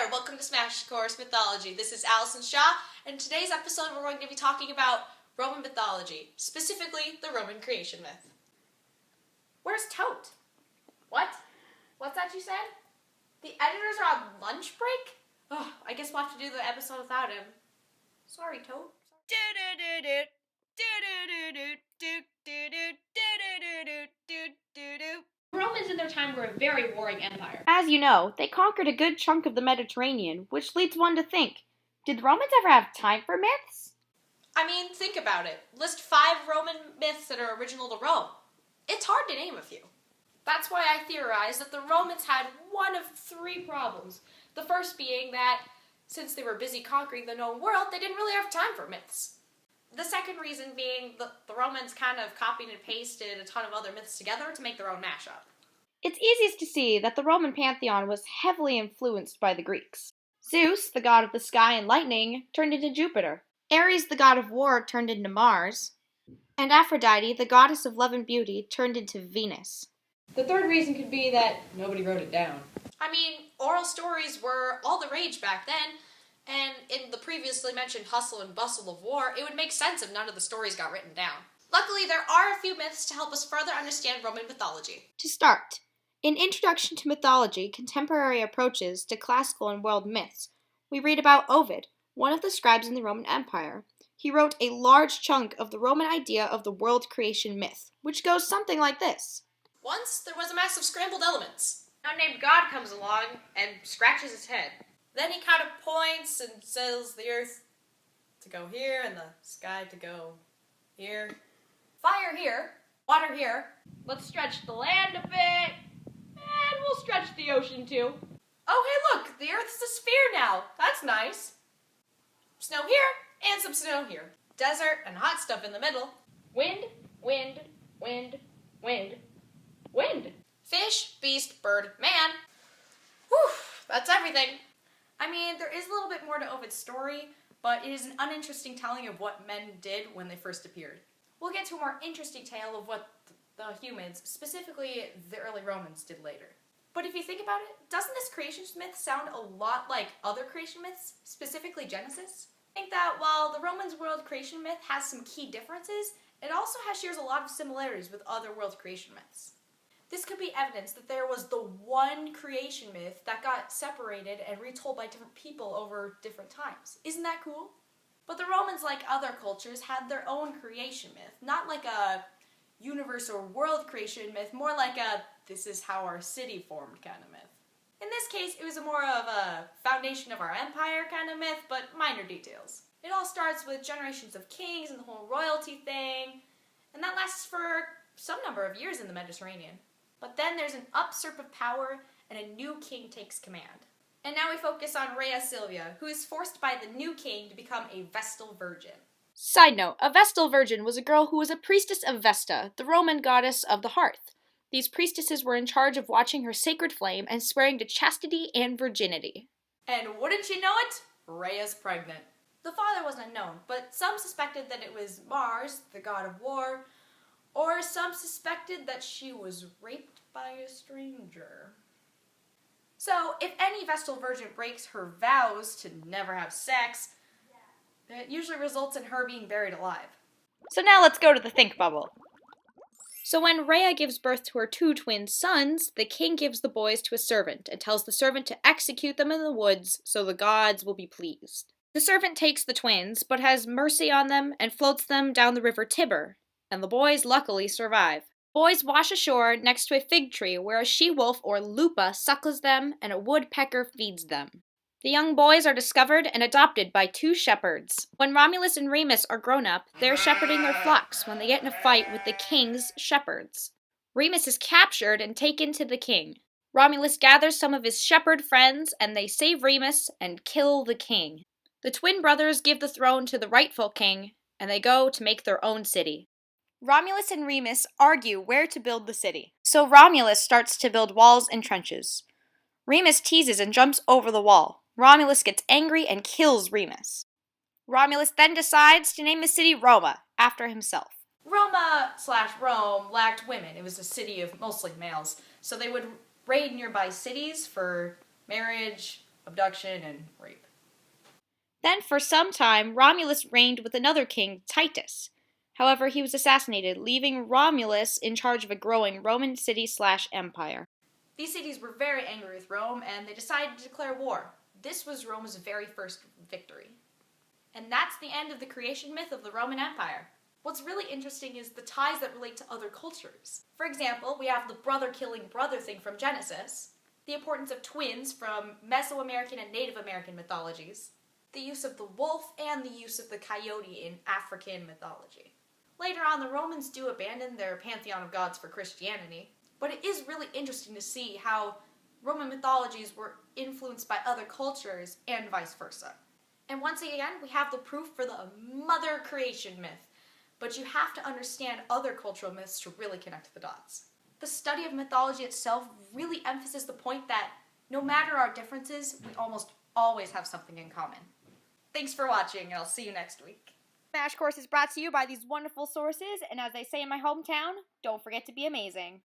there, welcome to Smash Course Mythology. This is Allison Shaw, and in today's episode we're going to be talking about Roman mythology, specifically the Roman creation myth. Where's Tote? What? What's that you said? The editors are on lunch break? Oh, I guess we'll have to do the episode without him. Sorry, Tote. The Romans in their time were a very warring empire. As you know, they conquered a good chunk of the Mediterranean, which leads one to think, did the Romans ever have time for myths? I mean, think about it. List 5 Roman myths that are original to Rome. It's hard to name a few. That's why I theorize that the Romans had one of 3 problems. The first being that, since they were busy conquering the known world, they didn't really have time for myths. The second reason being the Romans kind of copied and pasted a ton of other myths together to make their own mashup. It's easiest to see that the Roman pantheon was heavily influenced by the Greeks. Zeus, the god of the sky and lightning, turned into Jupiter. Ares, the god of war, turned into Mars. And Aphrodite, the goddess of love and beauty, turned into Venus. The third reason could be that nobody wrote it down. I mean, oral stories were all the rage back then, and in the previously mentioned hustle and bustle of war, it would make sense if none of the stories got written down. Luckily, there are a few myths to help us further understand Roman mythology. To start, in Introduction to Mythology, Contemporary Approaches to Classical and World Myths, we read about Ovid, one of the scribes in the Roman Empire. He wrote a large chunk of the Roman idea of the world creation myth, which goes something like this. Once, there was a mass of scrambled elements. An unnamed god comes along and scratches his head. Then he kind of points and says the earth to go here and the sky to go here. Fire here, water here. Let's stretch the land a bit, and we'll stretch the ocean too. Oh, hey, look, the earth's a sphere now. That's nice. Snow here and some snow here. Desert and hot stuff in the middle. Wind, wind, wind, wind, wind. Fish, beast, bird, man. Whew, that's everything. I mean, there is a little bit more to Ovid's story, but it is an uninteresting telling of what men did when they first appeared. We'll get to a more interesting tale of what the humans, specifically the early Romans, did later. But if you think about it, doesn't this creation myth sound a lot like other creation myths, specifically Genesis? I think that while the Romans' world creation myth has some key differences, it also shares a lot of similarities with other world creation myths. This could be evidence that there was the one creation myth that got separated and retold by different people over different times. Isn't that cool? But the Romans, like other cultures, had their own creation myth. Not like a universe or world creation myth, more like a this is how our city formed kind of myth. In this case, it was more of a foundation of our empire kind of myth, but minor details. It all starts with generations of kings and the whole royalty thing, and that lasts for some number of years in the Mediterranean. But then there's an usurp of power, and a new king takes command. And now we focus on Rhea Silvia, who is forced by the new king to become a Vestal Virgin. Side note, a Vestal Virgin was a girl who was a priestess of Vesta, the Roman goddess of the hearth. These priestesses were in charge of watching her sacred flame and swearing to chastity and virginity. And wouldn't you know it? Rhea's pregnant. The father was unknown, but some suspected that it was Mars, the god of war, or some suspected that she was raped by a stranger. So, if any Vestal Virgin breaks her vows to never have sex, it usually results in her being buried alive. So now let's go to the think bubble. So when Rhea gives birth to her 2 twin sons, the king gives the boys to a servant and tells the servant to execute them in the woods so the gods will be pleased. The servant takes the twins, but has mercy on them and floats them down the river Tiber, and the boys luckily survive. Boys wash ashore next to a fig tree where a she-wolf or lupa suckles them and a woodpecker feeds them. The young boys are discovered and adopted by 2 shepherds. When Romulus and Remus are grown up, they're shepherding their flocks when they get in a fight with the king's shepherds. Remus is captured and taken to the king. Romulus gathers some of his shepherd friends and they save Remus and kill the king. The twin brothers give the throne to the rightful king and they go to make their own city. Romulus and Remus argue where to build the city. So Romulus starts to build walls and trenches. Remus teases and jumps over the wall. Romulus gets angry and kills Remus. Romulus then decides to name the city Roma, after himself. Roma/Rome lacked women. It was a city of mostly males, so they would raid nearby cities for marriage, abduction and rape. Then, for some time, Romulus reigned with another king, Titus. However, he was assassinated, leaving Romulus in charge of a growing Roman city/empire. These cities were very angry with Rome, and they decided to declare war. This was Rome's very first victory. And that's the end of the creation myth of the Roman Empire. What's really interesting is the ties that relate to other cultures. For example, we have the brother-killing brother thing from Genesis, the importance of twins from Mesoamerican and Native American mythologies, the use of the wolf, and the use of the coyote in African mythology. Later on, the Romans do abandon their pantheon of gods for Christianity, but it is really interesting to see how Roman mythologies were influenced by other cultures and vice versa. And once again, we have the proof for the mother creation myth, but you have to understand other cultural myths to really connect the dots. The study of mythology itself really emphasizes the point that no matter our differences, we almost always have something in common. Thanks for watching, and I'll see you next week. Smash Course is brought to you by these wonderful sources, and as they say in my hometown, don't forget to be amazing.